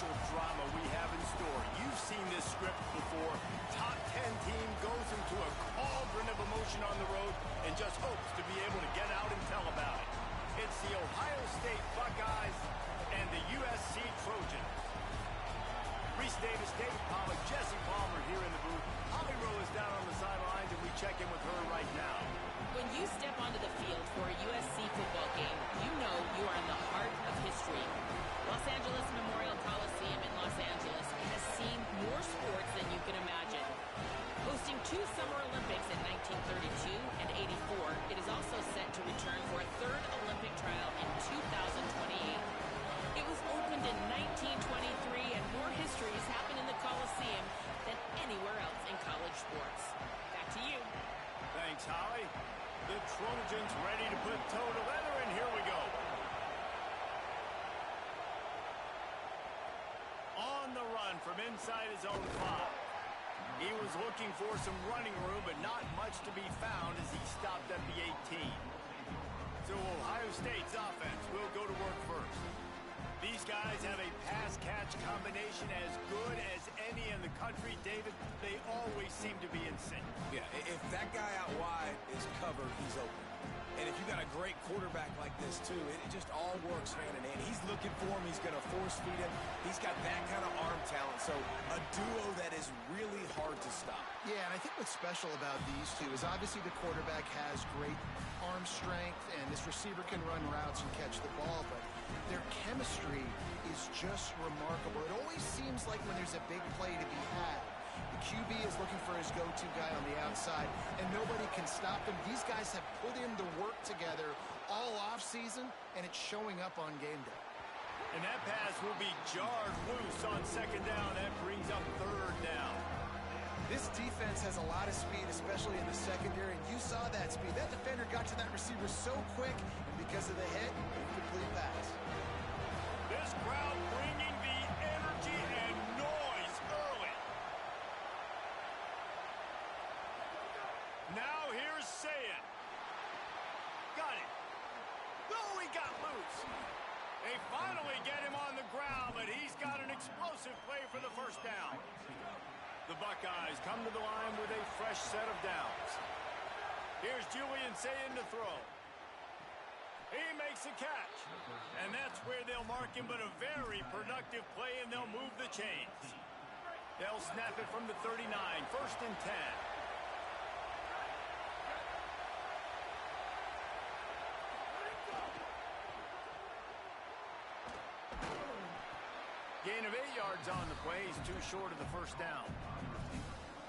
potential drama we have in store. You've seen this script before. Top 10 team goes into a cauldron of emotion on the road and just hopes to be able to get out and tell about it. It's the Ohio State Buckeyes and the USC Trojans. Reese Davis, David Pollack, Jesse Palmer here in the booth. Holly Rowe is down on the sidelines, and we check in with her right now. When you step onto the field for a USC football game, you know you are in the heart of history. Los Angeles Memorial Coliseum in Los Angeles has seen more sports than you can imagine. Hosting 2 Summer Olympics in 1932 and 84, it is also set to return for a 3rd Olympic trial in 2028. It was opened in 1923, and more history has happened in the Coliseum than anywhere else in college sports. Back to you. Thanks, Holly. The Trojans ready to put toe to leather, and here we go. On the run from inside his own 5. He was looking for some running room, but not much to be found as he stopped at the 18. So Ohio State's offense will go to work first. These guys have a pass-catch combination as good as any in the country. David, they always seem to be in sync. Yeah, if that guy out wide is covered, he's open. And if you got a great quarterback like this, too, it just all works hand in hand. He's looking for him. He's going to force feed him. He's got that kind of arm talent. So a duo that is really hard to stop. Yeah, and I think what's special about these two is obviously the quarterback has great arm strength, and this receiver can run routes and catch the ball, but their chemistry is just remarkable. It always seems like when there's a big play to be had, the QB is looking for his go-to guy on the outside, and nobody can stop him. These guys have put in the work together all offseason, and it's showing up on game day. And that pass will be jarred loose on 2nd down. That brings up 3rd down. This defense has a lot of speed, especially in the secondary, and you saw that speed. That defender got to that receiver so quick, and because of the hit, complete pass. This crowd bringing the energy and noise early. Now here's Sayin. Got it. Oh, he got loose. They finally get him on the ground, but he's got an explosive play for the 1st down. The Buckeyes come to the line with a fresh set of downs. Here's Julian Sayin to throw. He makes a catch. And that's where they'll mark him, but a very productive play, and they'll move the chains. They'll snap it from the 39, 1st and 10. Gain of 8 yards on the play. He's too short of the 1st down.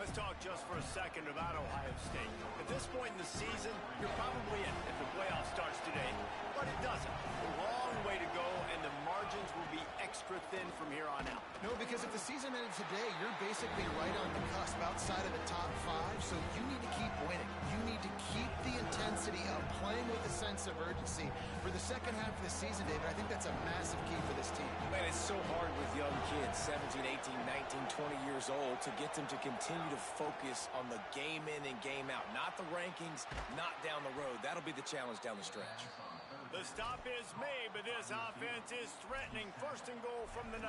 Let's talk just for a second about Ohio State. At this point in the season, you're probably in if the playoff starts today, but it doesn't. A long way to go, and the margins will be extra thin from here on out. No, because if the season ended today, you're basically right on the cusp outside of the top 5, so you need to keep winning. You need to keep the intensity up, playing with a sense of urgency. For the second half of the season, David, I think that's a massive key for this team. Man, it's so hard with young kids, 17, 18, 19, 20 years old, to get them to continue to focus on the game in and game out. Not the rankings, not down the road. That'll be the challenge down the stretch. The stop is made, but this offense is threatening. 1st and goal from the 9.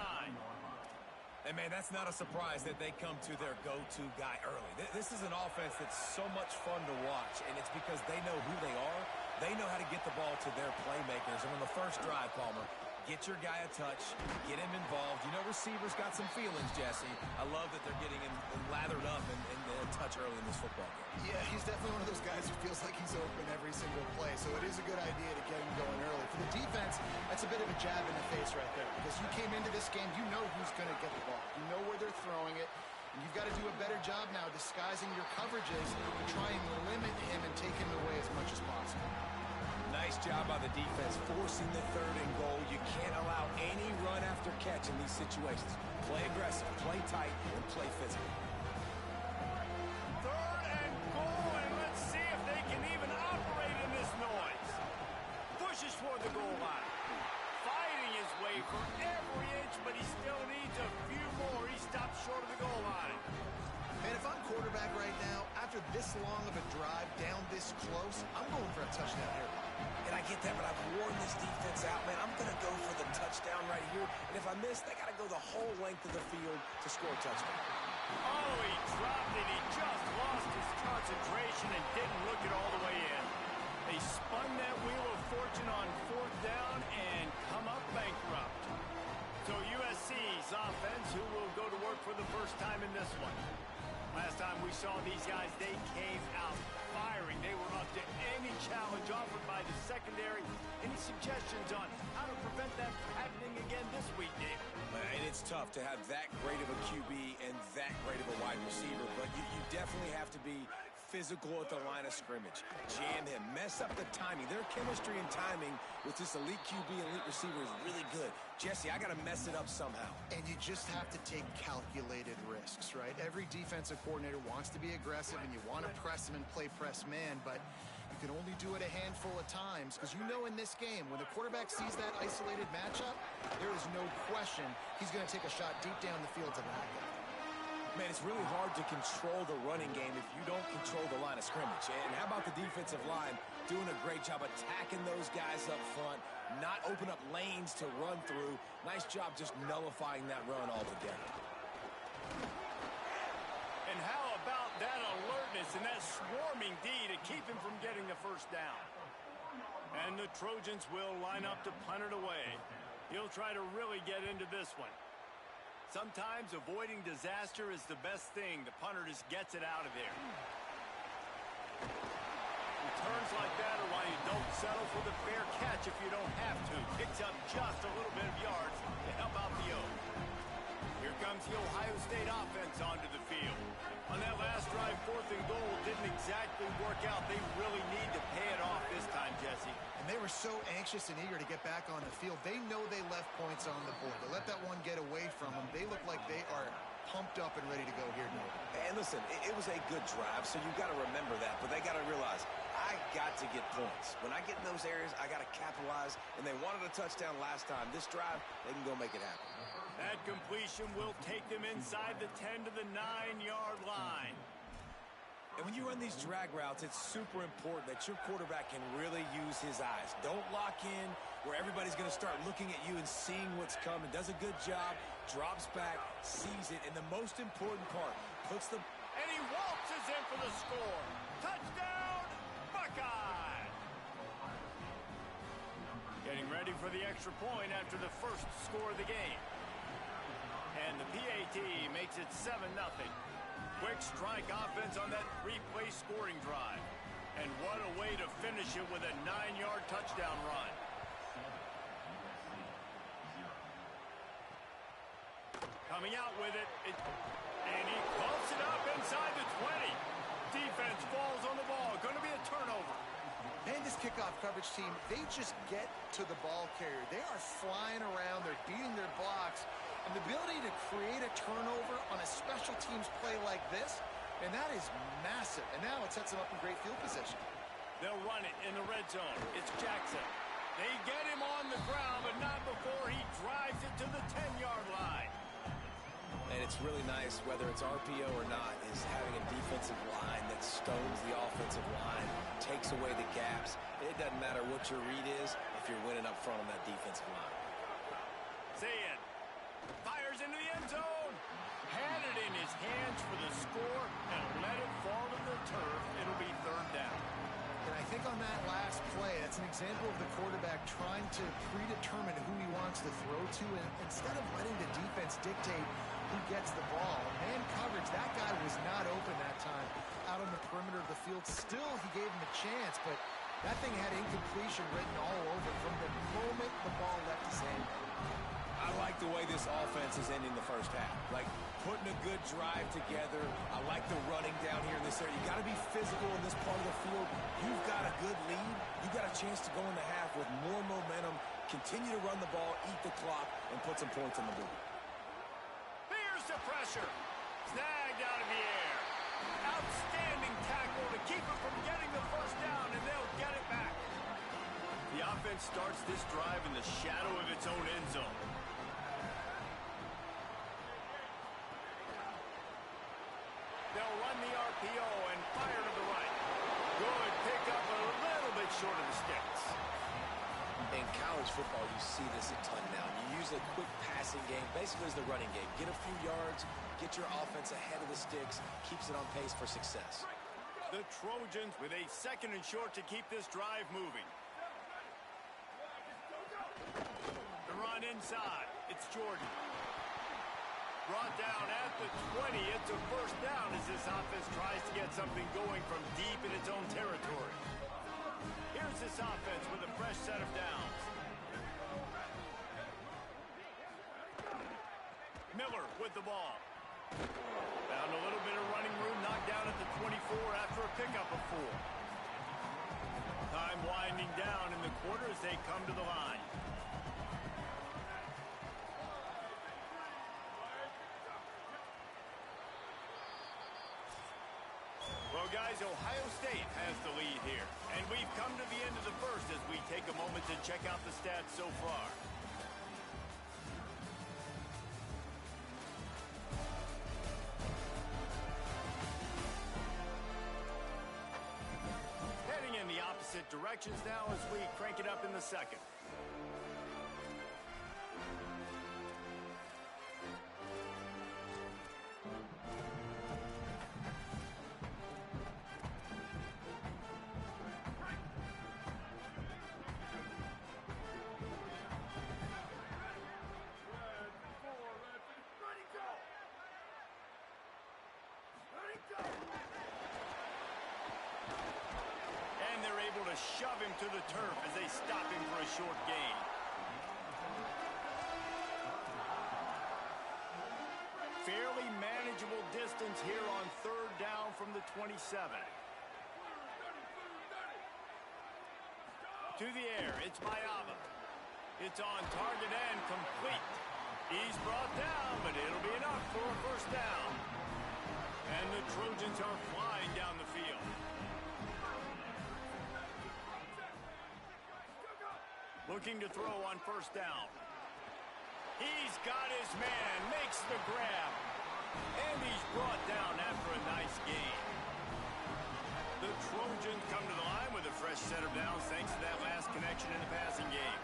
And, man, that's not a surprise that they come to their go-to guy early. This is an offense that's so much fun to watch, and it's because they know who they are. They know how to get the ball to their playmakers. And on the 1st drive, Palmer, get your guy a touch, get him involved. You know receivers got some feelings, Jesse. I love that they're getting him lathered up and a touch early in this football game. Yeah, he's definitely one of those guys who feels like he's open every single play, so it is a good idea to get him going early. For the defense, that's a bit of a jab in the face right there, because you came into this game, you know who's going to get the ball. You know where they're throwing it, and you've got to do a better job now disguising your coverages to try and limit him and take him away as much as possible. Nice job by the defense, forcing the 3rd and goal. You can't allow any run after catch in these situations. Play aggressive, play tight, and play physical. 3rd and goal, and let's see if they can even operate in this noise. Pushes toward the goal line. Fighting his way for every inch, but he still needs a few more. He stops short of the goal line. Man, if I'm quarterback right now, after this long of a drive down this close, I'm going for a touchdown here. And I get that, but I've worn this defense out, man. I'm going to go for the touchdown right here. And if I miss, they got to go the whole length of the field to score a touchdown. Oh, he dropped it. He just lost his concentration and didn't look it all the way in. They spun that wheel of fortune on fourth down and come up bankrupt. So USC's offense, who will go to work for the first time in this one. Last time we saw these guys, they came out firing. They were up to any challenge offered by the secondary. Any suggestions on how to prevent that from happening again this week, Dave? And it's tough to have that great of a QB and that great of a wide receiver, but you definitely have to be physical at the line of scrimmage. Jam him, mess up the timing. Their chemistry and timing with this elite QB and elite receiver is really good. Jesse, I got to mess it up somehow. And you just have to take calculated risks, right? Every defensive coordinator wants to be aggressive, and you want to press him and play press man, but you can only do it a handful of times because you know in this game, when the quarterback sees that isolated matchup, there is no question he's going to take a shot deep down the field to that guy. Man, it's really hard to control the running game if you don't control the line of scrimmage. And how about the defensive line doing a great job attacking those guys up front, not open up lanes to run through. Nice job just nullifying that run altogether. And how about that alertness and that swarming D to keep him from getting the first down? And the Trojans will line up to punt it away. He'll try to really get into this one. Sometimes avoiding disaster is the best thing. The punter just gets it out of there. Returns like that are why you don't settle for the fair catch if you don't have to. Picks up just a little bit of yards to help out the O. Here comes the Ohio State offense onto the field. On that last drive, 4th and goal didn't exactly work out. They really need to pay it off this time, Jesse. And they were so anxious and eager to get back on the field. They know they left points on the board. They let that one get away from them. They look like they are pumped up and ready to go here tonight. And listen, it was a good drive, so you got to remember that. But they got to realize, I got to get points. When I get in those areas, I got to capitalize. And they wanted a touchdown last time. This drive, they can go make it happen. That completion will take them inside the 10 to the 9-yard line. And when you run these drag routes, it's super important that your quarterback can really use his eyes. Don't lock in where everybody's going to start looking at you and seeing what's coming. Does a good job, drops back, sees it, and the most important part, puts the... And he waltzes in for the score. Touchdown, Buckeye! Getting ready for the extra point after the first score of the game. And the PAT makes it 7-0. Quick strike offense on that 3-play scoring drive. And what a way to finish it with a 9-yard touchdown run. Coming out with it, and he bumps it up inside the 20. Defense falls on the ball. Going to be a turnover. And this kickoff coverage team, they just get to the ball carrier. They are flying around. They're beating their blocks. And the ability to create a turnover on a special teams play like this, and that is massive. And now it sets them up in great field position. They'll run it in the red zone. It's Jackson. They get him on the ground, but not before he drives it to the 10-yard line. And it's really nice, whether it's RPO or not, is having a defensive line that stones the offensive line, takes away the gaps. It doesn't matter what your read is if you're winning up front on that defensive line. See it. Fires into the end zone. Had it in his hands for the score and let it fall to the turf. It'll be 3rd down. And I think on that last play, that's an example of the quarterback trying to predetermine who he wants to throw to, and instead of letting the defense dictate who gets the ball. Man coverage, that guy was not open that time out on the perimeter of the field. Still, he gave him a chance, but that thing had incompletion written all over from the moment the ball left his hand. I like the way this offense is ending the first half. Like, putting a good drive together. I like the running down here in this area. You got to be physical in this part of the field. You've got a good lead. You've got a chance to go in the half with more momentum, continue to run the ball, eat the clock, and put some points on the board. Here's the pressure. Snagged out of the air. Outstanding tackle to keep him from getting the first down, and they'll get it back. The offense starts this drive in the shadow of its own end zone. They'll run the RPO and fire to the right. Good pick up a little little bit short of the sticks. In college football, you see this a ton now. You use a quick passing game, basically as the running game. Get a few yards, get your offense ahead of the sticks, keeps it on pace for success. The Trojans with a 2nd and short to keep this drive moving. The run inside. It's Jordan. Brought down at the 20. It's a first down as this offense tries to get something going from deep in its own territory. Here's this offense with a fresh set of downs. Miller with the ball. Found a little bit of running room, knocked down at the 24 after a pickup of 4. Time winding down in the quarter as they come to the line. Well, guys, Ohio State has the lead here. And we've come to the end of the first as we take a moment to check out the stats so far. Heading in the opposite directions now as we crank it up in the second. And they're able to shove him to the turf as they stop him for a short gain. Fairly manageable distance here on 3rd down from the 27. To the air, it's Mayava. It's on target and complete. He's brought down, but it'll be enough for a first down. And the Trojans are flying down the field. Looking to throw on first down. He's got his man, makes the grab. And he's brought down after a nice gain. The Trojans come to the line with a fresh set of downs thanks to that last connection in the passing game.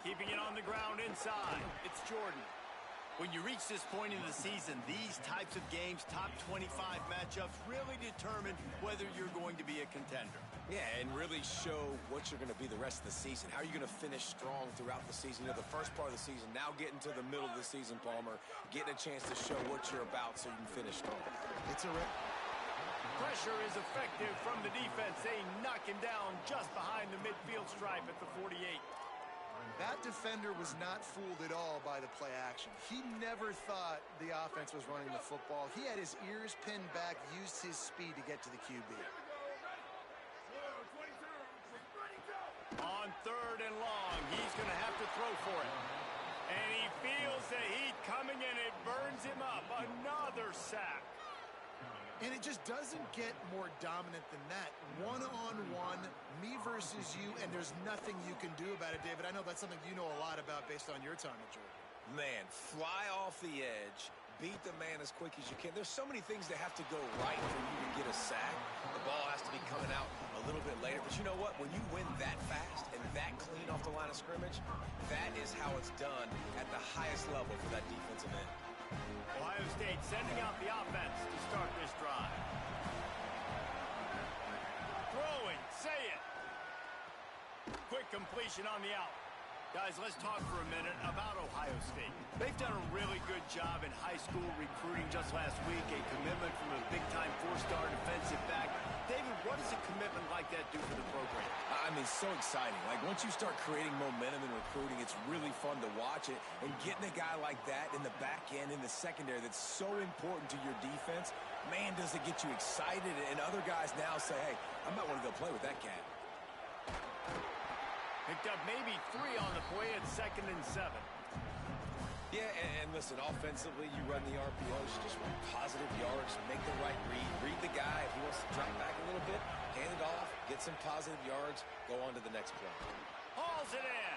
Keeping it on the ground inside. It's Jordan. When you reach this point in the season, these types of games, top 25 matchups, really determine whether you're going to be a contender. Yeah, and really show what you're going to be the rest of the season. How are you going to finish strong throughout the season? You know, the first part of the season, now getting to the middle of the season, Palmer, getting a chance to show what you're about so you can finish strong. It's a Pressure is effective from the defense. They knock him down just behind the midfield stripe at the 48. That defender was not fooled at all by the play action. He never thought the offense was running the football. He had his ears pinned back, used his speed to get to the QB. On 3rd and long, he's going to have to throw for it. And he feels the heat coming and it burns him up. Another sack. And it just doesn't get more dominant than that. One-on-one, me versus you, and there's nothing you can do about it, David. I know that's something you know a lot about based on your time at Georgia. Man, fly off the edge, beat the man as quick as you can. There's so many things that have to go right for you to get a sack. The ball has to be coming out a little bit later. But you know what? When you win that fast and that clean off the line of scrimmage, that is how it's done at the highest level for that defensive end. Ohio State sending out the offense to start this drive. Throwing, say it. Quick completion on the out. Guys, let's talk for a minute about Ohio State. They've done a really good job in high school recruiting just last week, a commitment from a big-time 4-star defensive back. David, what does a commitment like that do for the program? I mean, so exciting. Like, once you start creating momentum in recruiting, it's really fun to watch it. And getting a guy like that in the back end, in the secondary, that's so important to your defense, man, does it get you excited. And other guys now say, hey, I might want to go play with that cat. Picked up maybe 3 on the play at 2nd and 7. Yeah, and listen, offensively, you run the RPOs, just run positive yards, make the right read the guy. If he wants to drop back a little bit, hand it off, get some positive yards, go on to the next play. Hauls it in.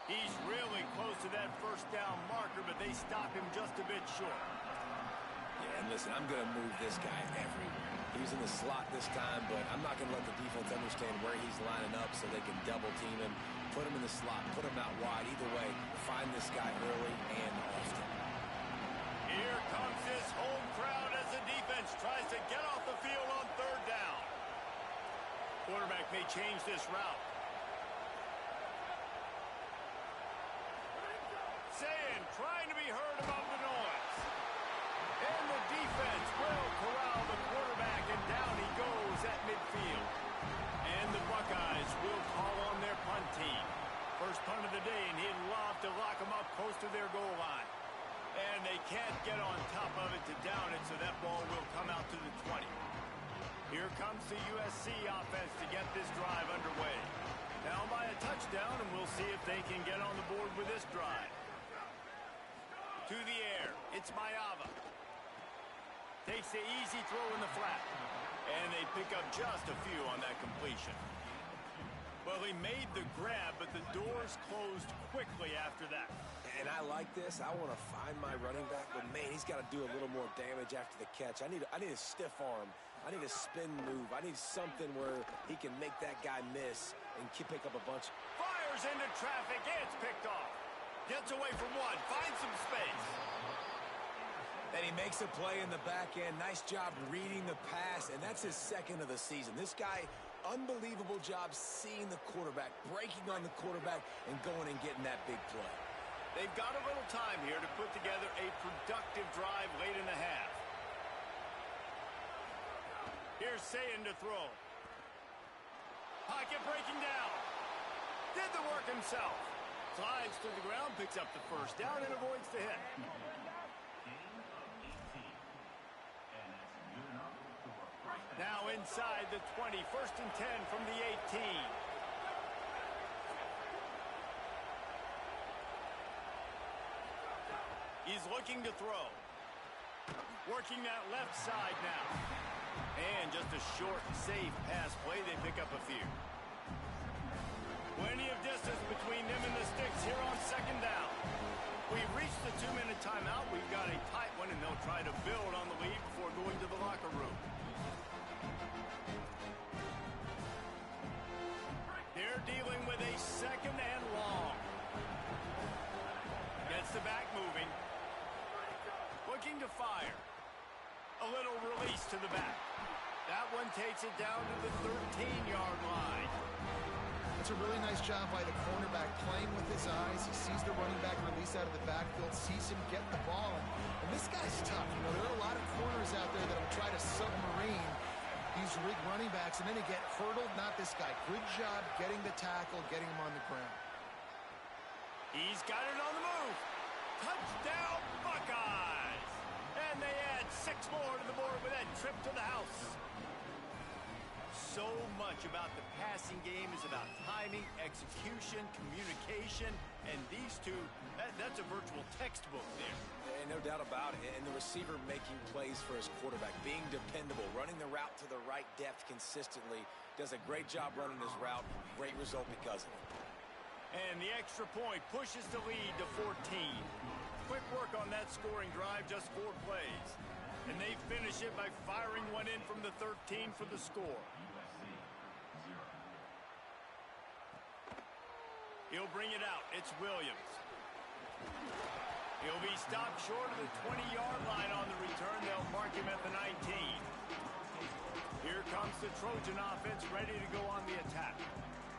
He's really close to that first down marker, but they stop him just a bit short. Yeah, and listen, I'm going to move this guy everywhere. He's in the slot this time, but I'm not going to let the defense understand where he's lining up so they can double team him, put him in the slot, put him out wide. Either way, find this guy early and often. Here comes this home crowd as the defense tries to get off the field on third down. Quarterback may change this route. Saying, trying to be heard above the noise. And the defense will corral the quarterback, and down he goes at midfield. And the Buckeyes will call on their punt team. First punt of the day, and he'd love to lock them up close to their goal line. And they can't get on top of it to down it, so that ball will come out to the 20. Here comes the USC offense to get this drive underway. Down by a touchdown, and we'll see if they can get on the board with this drive. To the air, it's Mayava. Takes the easy throw in the flat. And they pick up just a few on that completion. Well, he made the grab, but the doors closed quickly after that. And I like this. I want to find my running back, but man, he's got to do a little more damage after the catch. I need a stiff arm. I need a spin move. I need something where he can make that guy miss and pick up a bunch. Fires into traffic. It's picked off. Gets away from one. Finds some space. And he makes a play in the back end. Nice job reading the pass, and that's his second of the season. This guy, unbelievable job seeing the quarterback, breaking on the quarterback, and going and getting that big play. They've got a little time here to put together a productive drive late in the half. Here's Sayin to throw. Pocket breaking down. Did the work himself. Slides to the ground, picks up the first down, and avoids the hit. Now inside the 20, 1st and 10 from the 18. He's looking to throw. Working that left side now. And just a short, safe pass play. They pick up a few. Plenty of distance between them and the sticks here on 2nd down. We've reached the 2-minute timeout. We've got a tight one, and they'll try to build on the lead before going to the locker room. They're dealing with a 2nd and long. Gets the back moving. Looking to fire. A little release to the back. That one takes it down to the 13-yard line. It's a really nice job by the cornerback playing with his eyes. He sees the running back release out of the backfield, sees him get the ball. And this guy's tough. You know, there are a lot of corners out there that will try to submarine these rig running backs, and then they get hurdled. Not this guy. Good job getting the tackle, getting him on the ground. He's got it on the move. Touchdown, Buckeyes! And they add 6 more to the board with that trip to the house. So much about the passing game is about timing, execution, communication, and these two, that's a virtual textbook there. And no doubt about it. And the receiver making plays for his quarterback, being dependable, running the route to the right depth consistently, does a great job running his route. Great result because of it. And the extra point pushes the lead to 14. Quick work on that scoring drive, just 4 plays. And they finish it by firing one in from the 13 for the score. He'll bring it out. It's Williams. He'll be stopped short of the 20-yard line on the return. They'll mark him at the 19. Here comes the Trojan offense ready to go on the attack.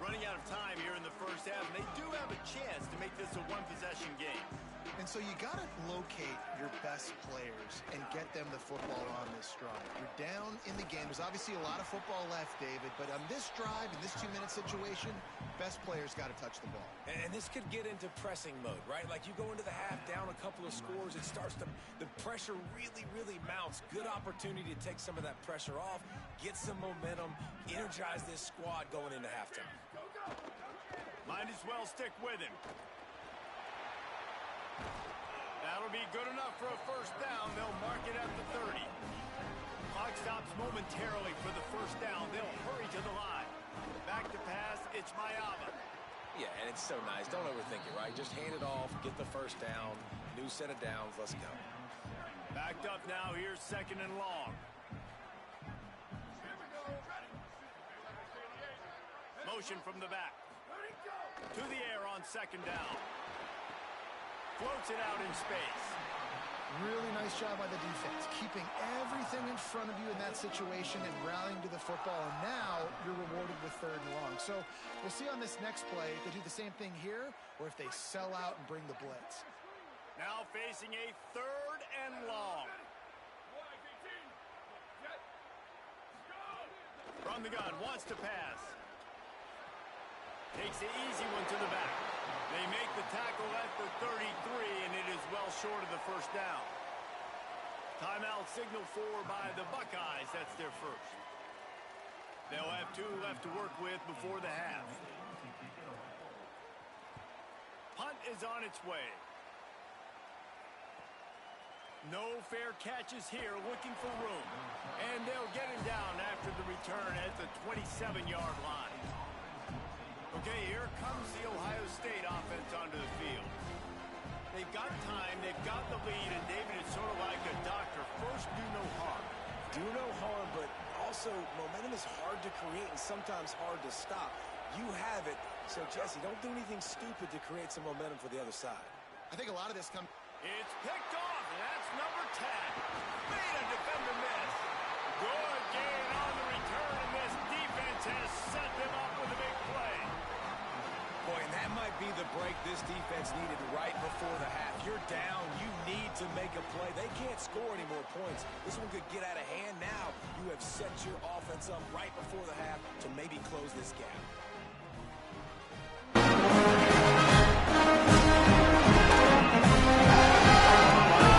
Running out of time here in the first half, and they do have a chance to make this a one-possession game. And so you got to locate your best players and get them the football on this drive. You're down in the game. There's obviously a lot of football left, David, but on this drive, in this 2-minute situation, best players got to touch the ball. And this could get into pressing mode, right? Like you go into the half down a couple of scores, it starts to, the pressure really, really mounts. Good opportunity to take some of that pressure off, get some momentum, energize this squad going into halftime. Might as well stick with him. That'll be good enough for a first down. They'll mark it at the 30. Clock stops momentarily for the first down. They'll hurry to the line. Back to pass, it's Mayava. Yeah, and it's so nice. Don't overthink it, right? Just hand it off, get the first down, new set of downs, let's go. Backed up now, here's 2nd and long. Motion from the back. To the air on second down. Floats it out in space. Really nice job by the defense, keeping everything in front of you in that situation and rallying to the football. And now you're rewarded with third and long. So we'll see on this next play if they do the same thing here or if they sell out and bring the blitz. Now facing a third and long. From the gun, wants to pass. Takes the easy one to the back. They make the tackle at the 33, and it is well short of the first down. Timeout signaled for by the Buckeyes. That's their first. They'll have 2 left to work with before the half. Punt is on its way. No fair catches here, looking for room. And they'll get him down after the return at the 27-yard line. Okay, here comes the Ohio State offense onto the field. They've got time, they've got the lead, and David is sort of like a doctor. First, do no harm. Do no harm, but also momentum is hard to create and sometimes hard to stop. You have it, so Jesse, don't do anything stupid to create some momentum for the other side. I think a lot of this comes... It's picked off, and that's number 10. Made a defender miss. Good gain on the return, and this defense has set them up with a big play. Boy, and that might be the break this defense needed right before the half. You're down. You need to make a play. They can't score any more points. This one could get out of hand now. You have set your offense up right before the half to maybe close this gap.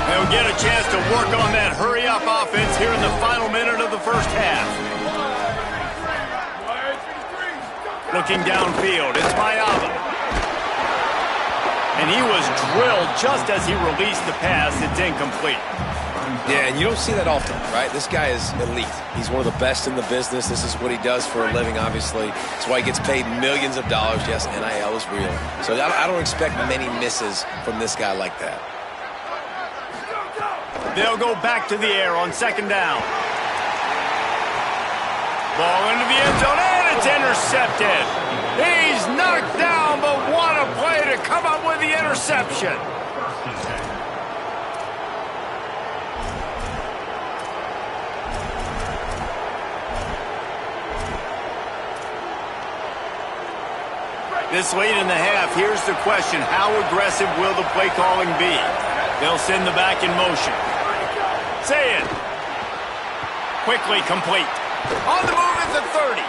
They'll get a chance to work on that hurry-up offense here in the final minute of the first half. Looking downfield, it's Mayava. And he was drilled just as he released the pass. It's incomplete. Yeah, and you don't see that often, right? This guy is elite. He's one of the best in the business. This is what he does for a living, obviously. That's why he gets paid millions of dollars. Yes, NIL is real. So I don't expect many misses from this guy like that. They'll go back to the air on second down. Ball into the end zone, and it's intercepted. He's knocked down, but what a play to come up with the interception. This late in the half, here's the question. How aggressive will the play calling be? They'll send the back in motion. Say it. Quickly complete. On the move at the 30.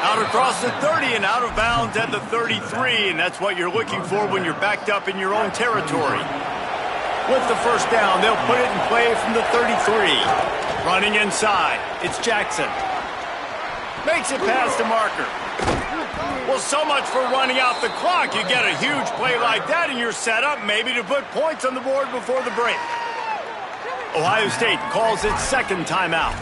Out across the 30 and out of bounds at the 33, and that's what you're looking for when you're backed up in your own territory. With the first down, they'll put it in play from the 33. Running inside, it's Jackson. Makes it past the marker. Well, so much for running out the clock. You get a huge play like that, and you're set up maybe to put points on the board before the break. Ohio State calls its second timeout.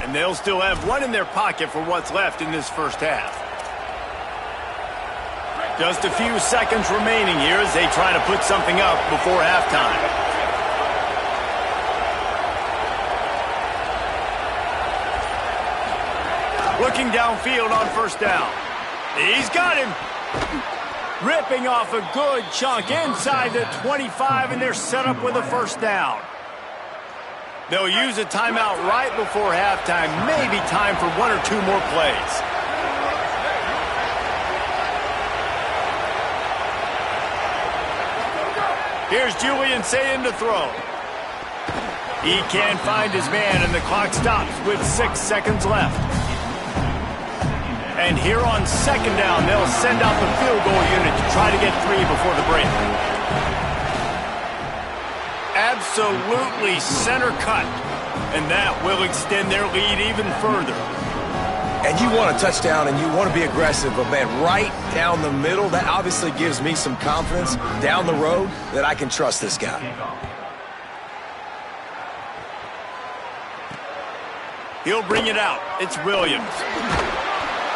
And they'll still have one in their pocket for what's left in this first half. Just a few seconds remaining here as they try to put something up before halftime. Looking downfield on first down. He's got him. Ripping off a good chunk inside the 25, and they're set up with a first down. They'll use a timeout right before halftime. Maybe time for one or two more plays. Here's Julian Sayin to throw. He can't find his man, and the clock stops with 6 seconds left. And here on second down, they'll send out the field goal unit to try to get 3 before the break. Absolutely center cut. And that will extend their lead even further. And you want a touchdown and you want to be aggressive, but man, right down the middle, that obviously gives me some confidence down the road that I can trust this guy. He'll bring it out. It's Williams.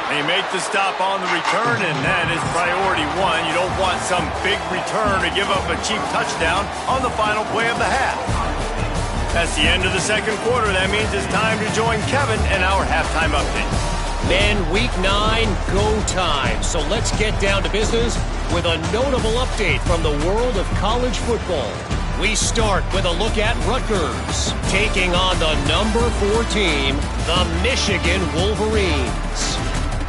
They make the stop on the return, and that is priority one. You don't want some big return to give up a cheap touchdown on the final play of the half. That's the end of the second quarter. That means it's time to join Kevin in our halftime update. Men, Week 9, go time. So let's get down to business with a notable update from the world of college football. We start with a look at Rutgers, taking on the number 4 team, the Michigan Wolverines.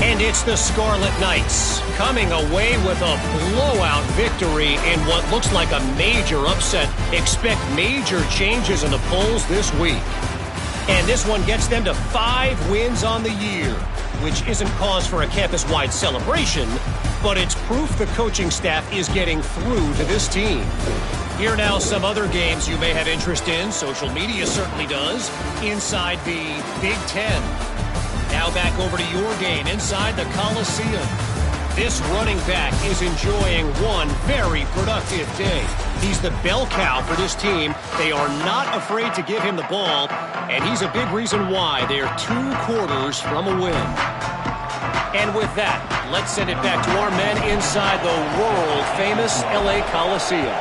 And it's the Scarlet Knights, coming away with a blowout victory in what looks like a major upset. Expect major changes in the polls this week. And this one gets them to 5 wins on the year, which isn't cause for a campus-wide celebration, but it's proof the coaching staff is getting through to this team. Here now some other games you may have interest in. Social media certainly does. Inside the Big Ten. Now back over to your game inside the Coliseum. This running back is enjoying one very productive day. He's the bell cow for this team. They are not afraid to give him the ball, and he's a big reason why they're 2 quarters from a win. And with that, let's send it back to our men inside the world-famous LA Coliseum.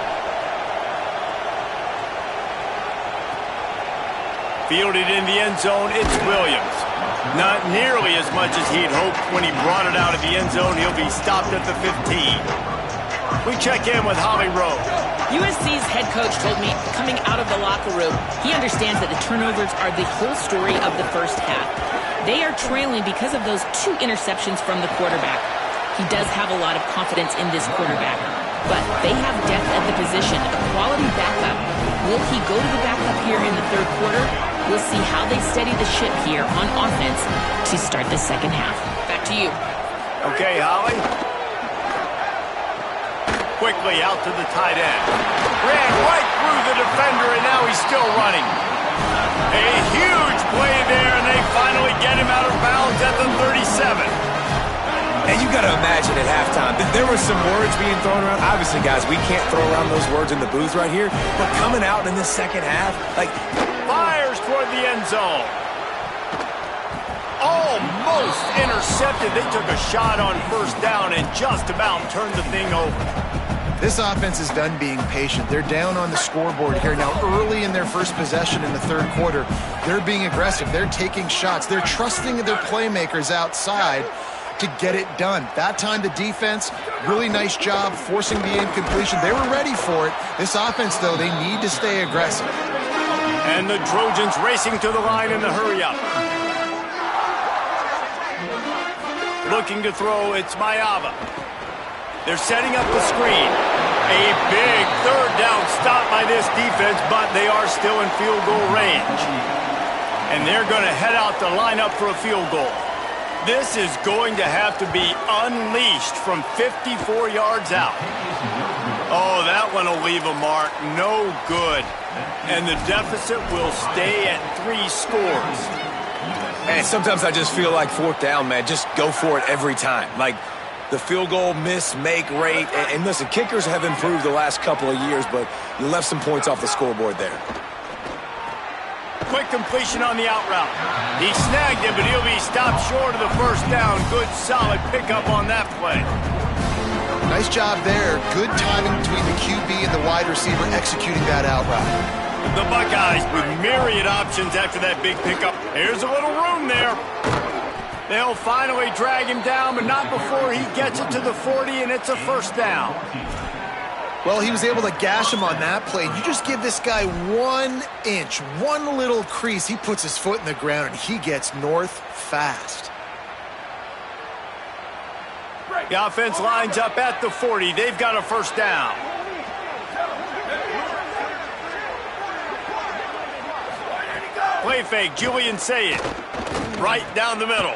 Fielded in the end zone, it's Williams. Not nearly as much as he'd hoped when he brought it out of the end zone. He'll be stopped at the 15. We check in with Holly Rowe. USC's head coach told me coming out of the locker room, he understands that the turnovers are the whole story of the first half. They are trailing because of those 2 interceptions from the quarterback. He does have a lot of confidence in this quarterback, but they have depth at the position, a quality backup. Will he go to the backup here in the 3rd quarter? We'll see how they steady the ship here on offense to start the second half. Back to you. Okay, Holly. Quickly out to the tight end. Ran right through the defender, and now he's still running. A huge play there, and they finally get him out of bounds at the 37. And you got to imagine at halftime, there were some words being thrown around. Obviously, guys, we can't throw around those words in the booth right here. But coming out in the second half, like... Fires toward the end zone. Almost intercepted. They took a shot on first down and just about turned the thing over. This offense is done being patient. They're down on the scoreboard here. Now, early in their first possession in the 3rd quarter, they're being aggressive. They're taking shots. They're trusting their playmakers outside to get it done. That time, the defense, really nice job forcing the incompletion. They were ready for it. This offense, though, they need to stay aggressive. And the Trojans racing to the line in the hurry-up. Looking to throw, it's Mayava. They're setting up the screen. A big 3rd down stop by this defense, but they are still in field goal range. And they're going to head out to line up for a field goal. This is going to have to be unleashed from 54 yards out. Oh, that one will leave a mark. No good. And the deficit will stay at 3 scores. And sometimes I just feel like 4th down, man, just go for it every time. Like, the field goal miss-make rate. And listen, kickers have improved the last couple of years, but you left some points off the scoreboard there. Quick completion on the out route. He snagged it, but he'll be stopped short of the first down. Good, solid pickup on that play. Nice job there. Good timing between the QB and the wide receiver executing that out route. The Buckeyes with myriad options after that big pickup. Here's a little room there. They'll finally drag him down, but not before he gets it to the 40, and it's a first down. Well, he was able to gash him on that play. You just give this guy 1 inch, one little crease. He puts his foot in the ground, and he gets north fast. The offense lines up at the 40. They've got a first down. Play fake, Julian Sayed. Right down the middle.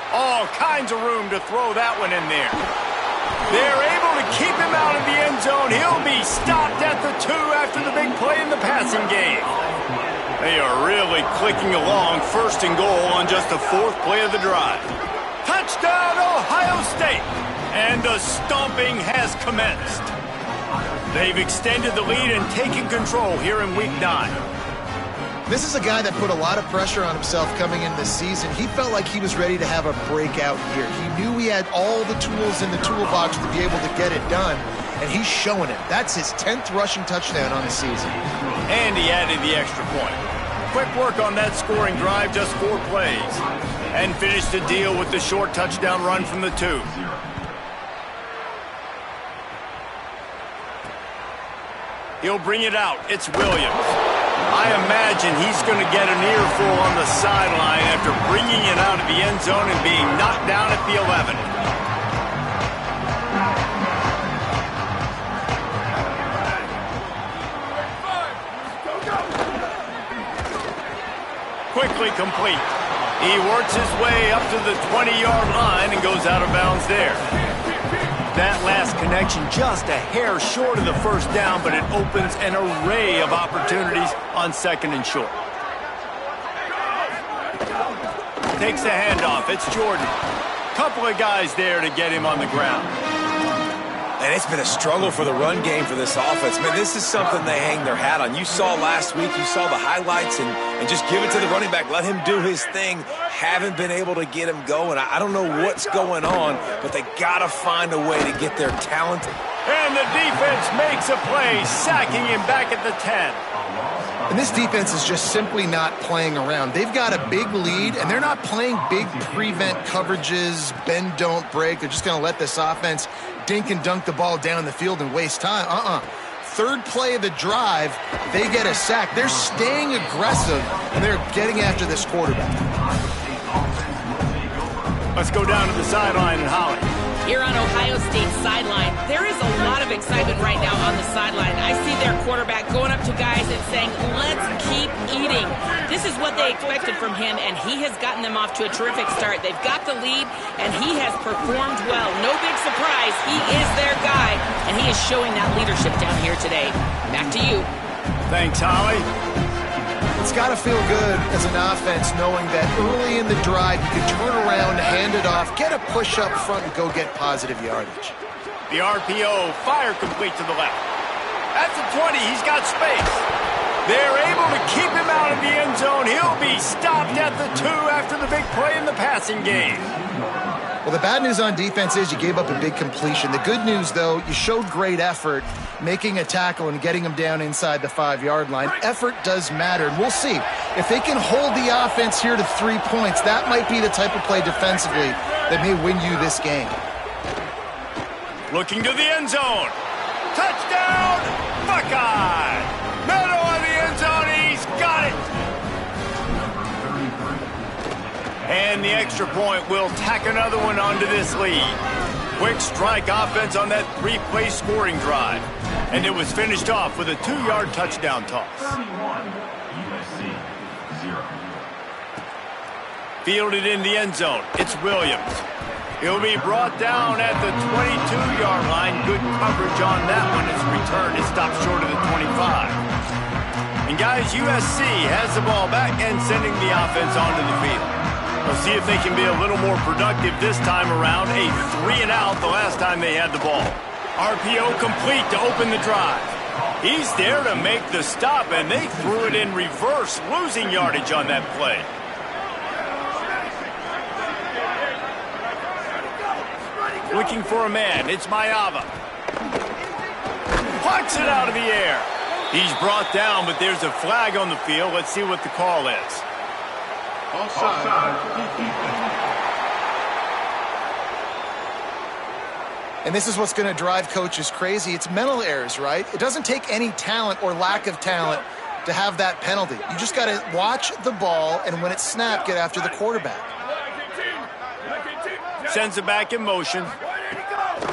All kinds of room to throw that one in there. They're able to keep him out of the end zone. He'll be stopped at the 2 after the big play in the passing game. They are really clicking along. 1st and goal on just the 4th play of the drive. Touchdown, Ohio State! And the stomping has commenced. They've extended the lead and taken control here in Week 9. This is a guy that put a lot of pressure on himself coming into this season. He felt like he was ready to have a breakout year. He knew he had all the tools in the toolbox to be able to get it done, and he's showing it. That's his 10th rushing touchdown on the season. And he added the extra point. Quick work on that scoring drive, just 4 plays. And finish the deal with the short touchdown run from the 2. He'll bring it out. It's Williams. I imagine he's going to get an earful on the sideline after bringing it out of the end zone and being knocked down at the 11. Quickly complete. He works his way up to the 20-yard line and goes out of bounds there. That last connection just a hair short of the first down, but it opens an array of opportunities on 2nd and short. Takes the handoff. It's Jordan. Couple of guys there to get him on the ground. And it's been a struggle for the run game for this offense. Man, this is something they hang their hat on. You saw last week, you saw the highlights, and just give it to the running back. Let him do his thing. Haven't been able to get him going. I don't know what's going on, but they got to find a way to get their talent. And the defense makes a play, sacking him back at the 10. And this defense is just simply not playing around. They've got a big lead, and they're not playing big prevent coverages, bend, don't break. They're just going to let this offense dink and dunk the ball down the field and waste time. Third play of the drive, they get a sack. They're staying aggressive, and they're getting after this quarterback. Let's go down to the sideline and Holly. Here on Ohio State's sideline, there is a lot of excitement right now on the sideline. I see their quarterback going up to guys and saying, let's keep eating. This is what they expected from him, and he has gotten them off to a terrific start. They've got the lead, and he has performed well. No big surprise. He is their guy, and he is showing that leadership down here today. Back to you. Thanks, Holly. It's got to feel good as an offense knowing that early in the drive you can turn around, hand it off, get a push up front, and go get positive yardage. The RPO, fire complete to the left. At the 20, he's got space. They're able to keep him out of the end zone. He'll be stopped at the 2 after the big play in the passing game. Well, the bad news on defense is you gave up a big completion. The good news, though, you showed great effort making a tackle and getting him down inside the 5-yard line. Effort does matter, and we'll see. If they can hold the offense here to 3 points, that might be the type of play defensively that may win you this game. Looking to the end zone. Touchdown, Buckeye! Middle of the end zone, he's got it! And the extra point will tack another one onto this lead. Quick strike offense on that 3-play scoring drive. And it was finished off with a 2-yard touchdown toss. Fielded in the end zone. It's Williams. He'll be brought down at the 22-yard line. Good coverage on that one. His return is stopped short of the 25. And guys, USC has the ball back and sending the offense onto the field. We'll see if they can be a little more productive this time around. A 3-and-out the last time they had the ball. RPO complete to open the drive. He's there to make the stop, and they threw it in reverse, losing yardage on that play. Looking for a man. It's Mayava. Plucks it out of the air. He's brought down, but there's a flag on the field. Let's see what the call is. Offside. And this is what's going to drive coaches crazy. It's mental errors, right? It doesn't take any talent or lack of talent to have that penalty. You just got to watch the ball, and when it's snapped, get after the quarterback. Sends it back in motion.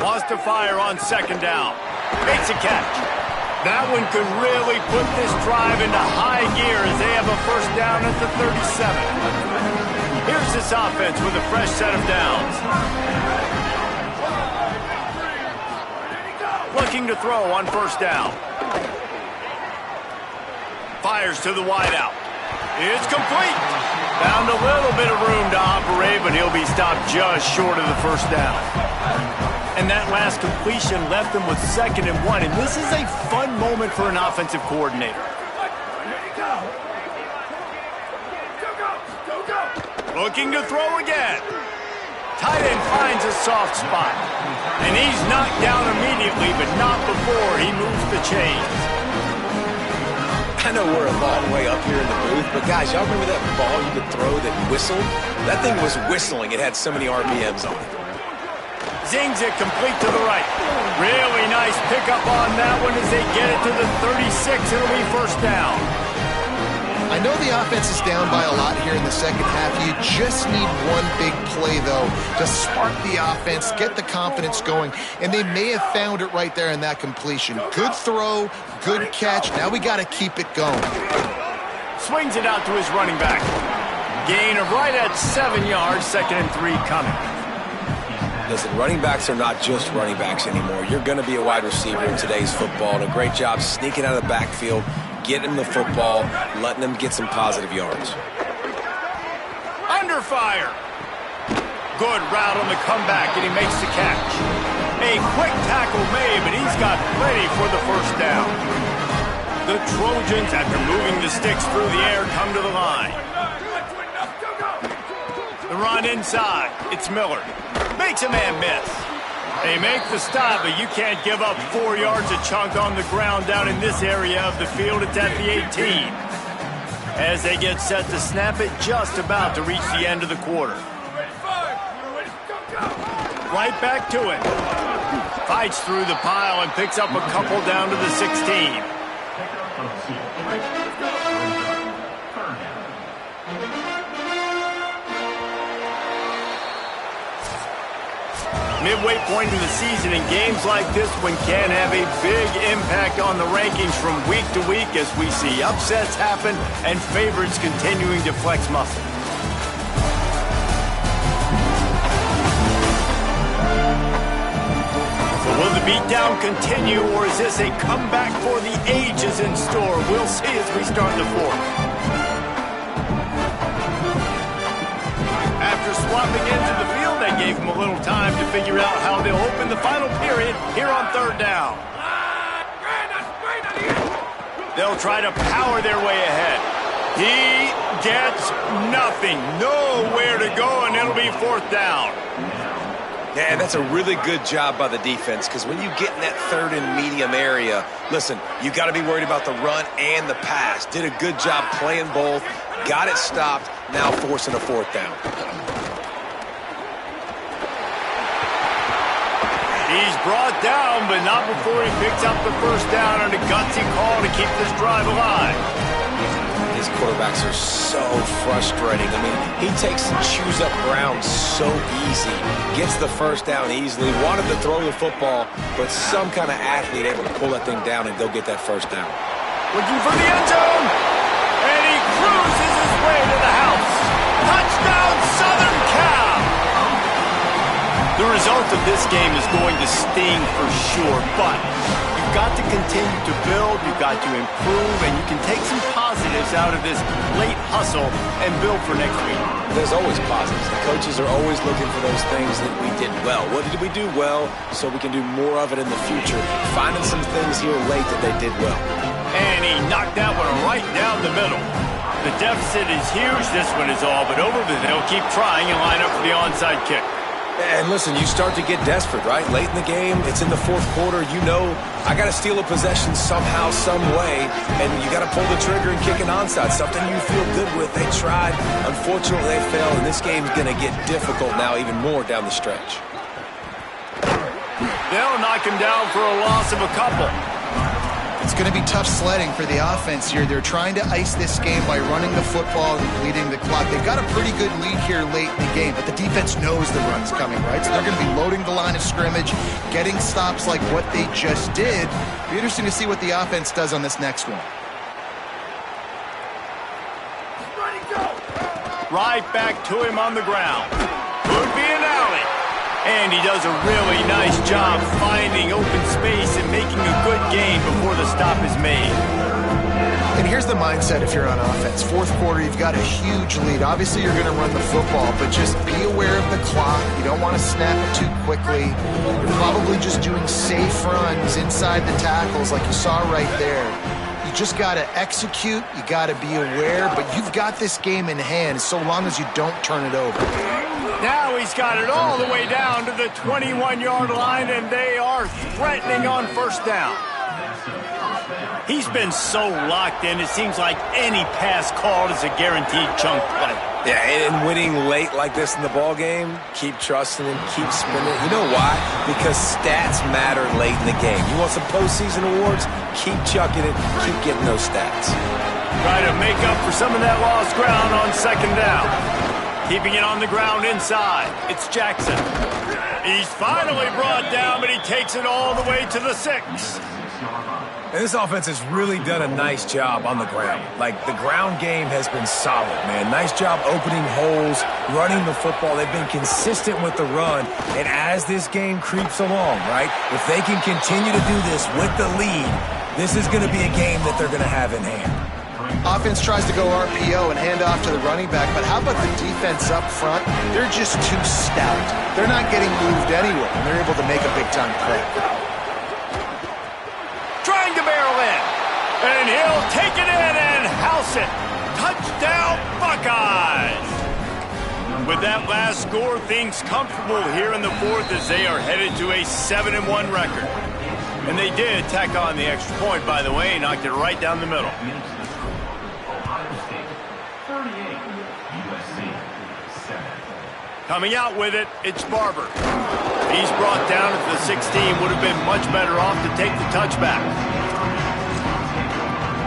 Wants to fire on 2nd down. Makes a catch. That one could really put this drive into high gear as they have a first down at the 37. Here's this offense with a fresh set of downs. Looking to throw on 1st down. Fires to the wideout. It's complete. Found a little bit of room to operate, but he'll be stopped just short of the 1st down. And that last completion left them with 2nd and 1. And this is a fun moment for an offensive coordinator. Looking to throw again. Tight end finds a soft spot. And he's knocked down immediately, but not before he moves the chains. I know we're a long way up here in the booth, but guys, y'all remember that ball you could throw that whistled? That thing was whistling. It had so many RPMs on it. Zings it complete to the right. Really nice pickup on that one as they get it to the 36. It'll be first down. I know the offense is down by a lot here in the second half. You just need one big play, though, to spark the offense, get the confidence going, and they may have found it right there in that completion. Good throw, good catch. Now we got to keep it going. Swings it out to his running back. Gain of right at 7 yards, 2nd and 3 coming. Listen, running backs are not just running backs anymore. You're going to be a wide receiver in today's football, and a great job sneaking out of the backfield, getting them the football, letting them get some positive yards. Under fire. Good route on the comeback, and he makes the catch. A quick tackle made, but he's got plenty for the first down. The Trojans, after moving the sticks through the air, come to the line. The run inside. It's Miller. Makes a man miss. They make the stop, but you can't give up 4 yards a chunk on the ground down in this area of the field. It's at the 18. As they get set to snap it, just about to reach the end of the quarter. Right back to it. Fights through the pile and picks up a couple down to the 16. Midway point in the season, and games like this one can have a big impact on the rankings from week to week as we see upsets happen and favorites continuing to flex muscle. So will the beatdown continue, or is this a comeback for the ages in store? We'll see as we start the fourth. After swapping into the field, they gave him a little time to figure out how they'll open the final period here on third down. They'll try to power their way ahead. He gets nothing. Nowhere to go, and it'll be fourth down. Yeah, that's a really good job by the defense, because when you get in that third and medium area, listen, you got to be worried about the run and the pass. Did a good job playing both, got it stopped, now forcing a fourth down. He's brought down, but not before he picks up the first down on a gutsy call to keep this drive alive. These quarterbacks are so frustrating. I mean, he takes and chews up ground so easy, gets the first down easily, wanted to throw the football, but some kind of athlete able to pull that thing down and go get that first down. Looking for the end zone, and he cruises his way to the house. Touchdown, Southern Cal! The result of this game is going to sting for sure, but you've got to continue to build, you've got to improve, and you can take some positives out of this late hustle and build for next week. There's always positives. The coaches are always looking for those things that we did well. What did we do well so we can do more of it in the future? Finding some things here late that they did well. And he knocked that one right down the middle. The deficit is huge, this one is all, but over, they'll keep trying and line up for the onside kick. And listen, you start to get desperate, right? Late in the game, it's in the fourth quarter. You know, I got to steal a possession somehow, some way, and you got to pull the trigger and kick an onside, something you feel good with. They tried. Unfortunately, they failed, and this game's going to get difficult now even more down the stretch. They'll knock him down for a loss of a couple. It's going to be tough sledding for the offense here. They're trying to ice this game by running the football and bleeding the clock. They've got a pretty good lead here late in the game, but the defense knows the run's coming, right? So they're going to be loading the line of scrimmage, getting stops like what they just did. It'll be interesting to see what the offense does on this next one. Right back to him on the ground. Could be an alley. And he does a really nice job finding open space and making a good gain before the stop is made. And here's the mindset if you're on offense. Fourth quarter, you've got a huge lead. Obviously, you're going to run the football, but just be aware of the clock. You don't want to snap it too quickly. You're probably just doing safe runs inside the tackles like you saw right there. You just got to execute. You got to be aware, but you've got this game in hand so long as you don't turn it over. Now he's got it all the way down to the 21-yard line, and they are threatening on first down. He's been so locked in, it seems like any pass called is a guaranteed chunk play. Yeah, and winning late like this in the ball game, keep trusting him, keep spinning. You know why? Because stats matter late in the game. You want some postseason awards? Keep chucking it, keep getting those stats. Try to make up for some of that lost ground on second down. Keeping it on the ground inside. It's Jackson. He's finally brought down, but he takes it all the way to the 6. And this offense has really done a nice job on the ground. Like, the ground game has been solid, man. Nice job opening holes, running the football. They've been consistent with the run. And as this game creeps along, right, if they can continue to do this with the lead, this is going to be a game that they're going to have in hand. Offense tries to go RPO and hand off to the running back, but how about the defense up front? They're just too stout. They're not getting moved anywhere, and they're able to make a big-time play. Trying to barrel in, and he'll take it in and house it. Touchdown, Buckeyes! With that last score, things comfortable here in the 4th as they are headed to a 7-1 record. And they did tack on the extra point, by the way, knocked it right down the middle. Coming out with it, it's Barber. He's brought down at the 16, would have been much better off to take the touchback.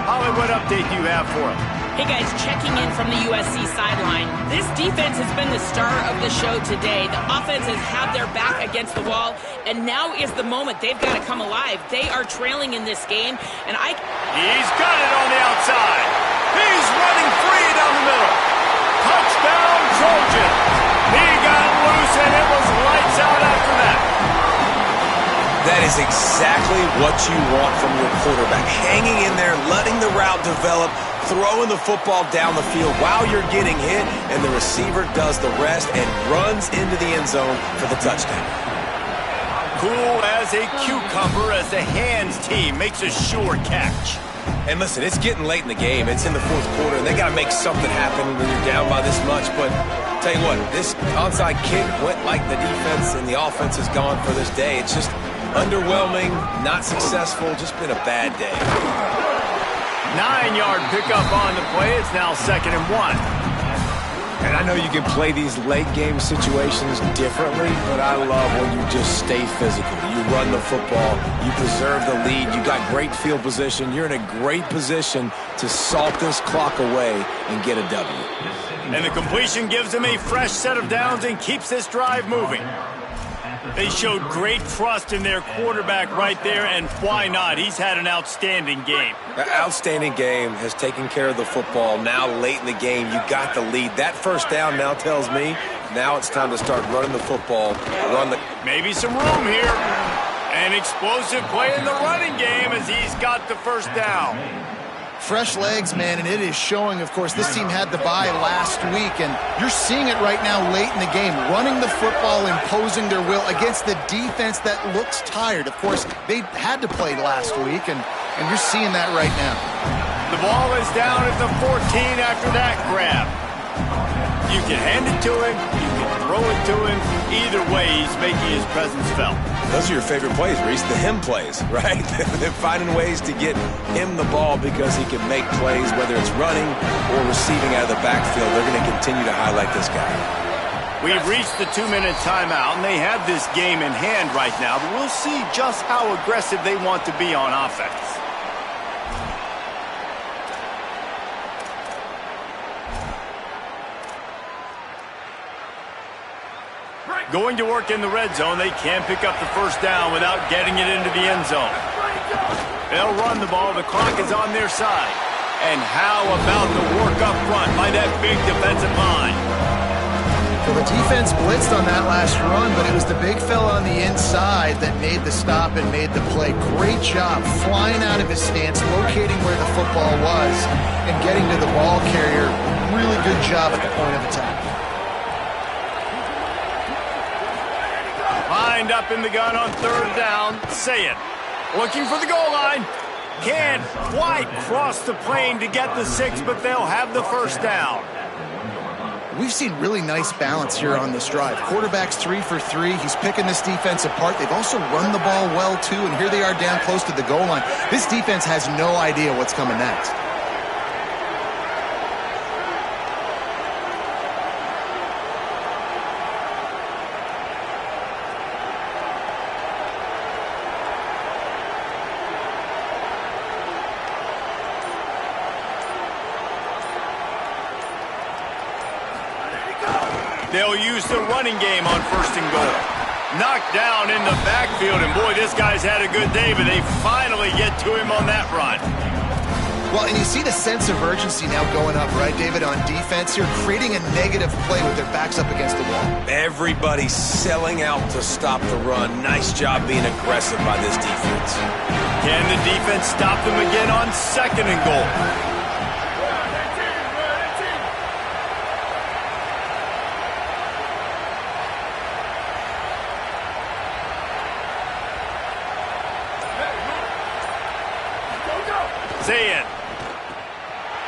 Holly, what update do you have for him? Hey guys, checking in from the USC sideline. This defense has been the star of the show today. The offense has had their back against the wall, and now is the moment. They've got to come alive. They are trailing in this game, and He's got it on the outside. He's running free down the middle. Touchdown, Trojan. He got loose, and it was lights out after that. That is exactly what you want from your quarterback. Hanging in there, letting the route develop, throwing the football down the field while you're getting hit, and the receiver does the rest and runs into the end zone for the touchdown. Cool as a cucumber as the hands team makes a sure catch. And listen, it's getting late in the game. It's in the 4th quarter, and they got to make something happen when you're down by this much. But tell you what, this onside kick went like the defense and the offense is gone for this day. It's just underwhelming, not successful, just been a bad day. 9-yard pickup on the play. It's now 2nd and 1. And I know you can play these late game situations differently, but I love when you just stay physical. You run the football, you preserve the lead, you got great field position, you're in a great position to salt this clock away and get a W. And the completion gives them a fresh set of downs and keeps this drive moving. They showed great trust in their quarterback right there, and why not? He's had an outstanding game. Outstanding game, has taken care of the football. Now late in the game, you got the lead. That first down now tells me now it's time to start running the football. Maybe some room here. An explosive play in the running game as he's got the first down. Fresh legs, man, and it is showing. Of course, this team had the bye last week, and you're seeing it right now late in the game, running the football, imposing their will against the defense that looks tired. Of course, they had to play last week, and you're seeing that right now. The ball is down at the 14 after that grab. You can hand it to him, you can throw it to him. Either way, he's making his presence felt. Those are your favorite plays, Reese, the him plays, right? They're finding ways to get him the ball because he can make plays, whether it's running or receiving out of the backfield. They're going to continue to highlight this guy. We've reached the 2-minute timeout, and they have this game in hand right now, but we'll see just how aggressive they want to be on offense. Going to work in the red zone, they can't pick up the first down without getting it into the end zone. They'll run the ball. The clock is on their side. And how about the work up front by that big defensive line? Well, the defense blitzed on that last run, but it was the big fella on the inside that made the stop and made the play. Great job flying out of his stance, locating where the football was, and getting to the ball carrier. Really good job at the point of attack. Lined up in the gun on third down. Say it. Looking for the goal line. Can't quite cross the plane to get the 6, but they'll have the first down. we've seen really nice balance here on this drive. Quarterback's 3 for 3. He's picking this defense apart. They've also run the ball well, too, and here they are down close to the goal line. This defense has no idea what's coming next. They'll use the running game on 1st and goal. Knocked down in the backfield, and boy, this guy's had a good day, but they finally get to him on that run. Well, and you see the sense of urgency now going up, right, David, on defense here, creating a negative play with their backs up against the wall. Everybody's selling out to stop the run. Nice job being aggressive by this defense. Can the defense stop them again on 2nd and goal?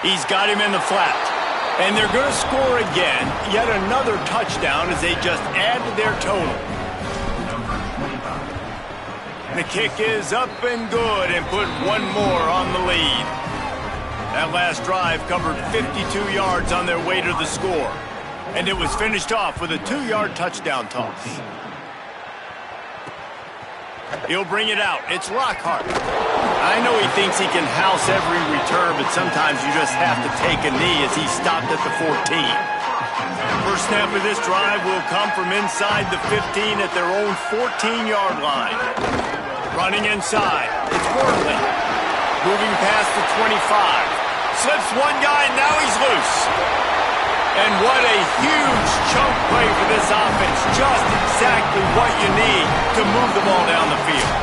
He's got him in the flat. And they're going to score again. Yet another touchdown as they just add to their total. The kick is up and good and put one more on the lead. That last drive covered 52 yards on their way to the score. And it was finished off with a 2-yard touchdown toss. He'll bring it out. It's Lockhart. I know he thinks he can house every return, but sometimes you just have to take a knee as he stopped at the 14. First snap of this drive will come from inside the 15 at their own 14-yard line. Running inside. It's Worley. Moving past the 25. Slips one guy, and now he's loose. And what a huge chunk play for this offense. Just exactly what you need to move the ball down the field.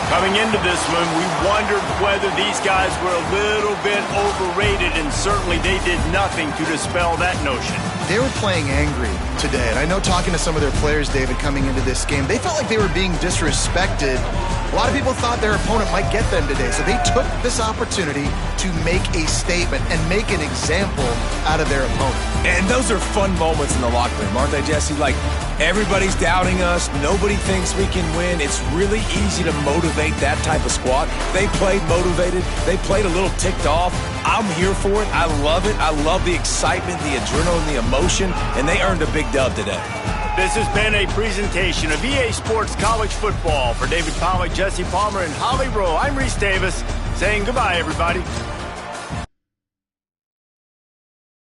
Coming into this one, we wondered whether these guys were a little bit overrated, and certainly they did nothing to dispel that notion. They were playing angry today, and I know talking to some of their players, David, coming into this game, they felt like they were being disrespected. A lot of people thought their opponent might get them today, so they took this opportunity to make a statement and make an example out of their opponent. And those are fun moments in the locker room, aren't they, Jesse? Like, everybody's doubting us. Nobody thinks we can win. It's really easy to motivate that type of squad. They played motivated. They played a little ticked off. I'm here for it. I love it. I love the excitement, the adrenaline, the emotion, and they earned a big dub today. This has been a presentation of EA Sports College Football. For David Pollack, Jesse Palmer, and Holly Rowe, I'm Reese Davis saying goodbye, everybody.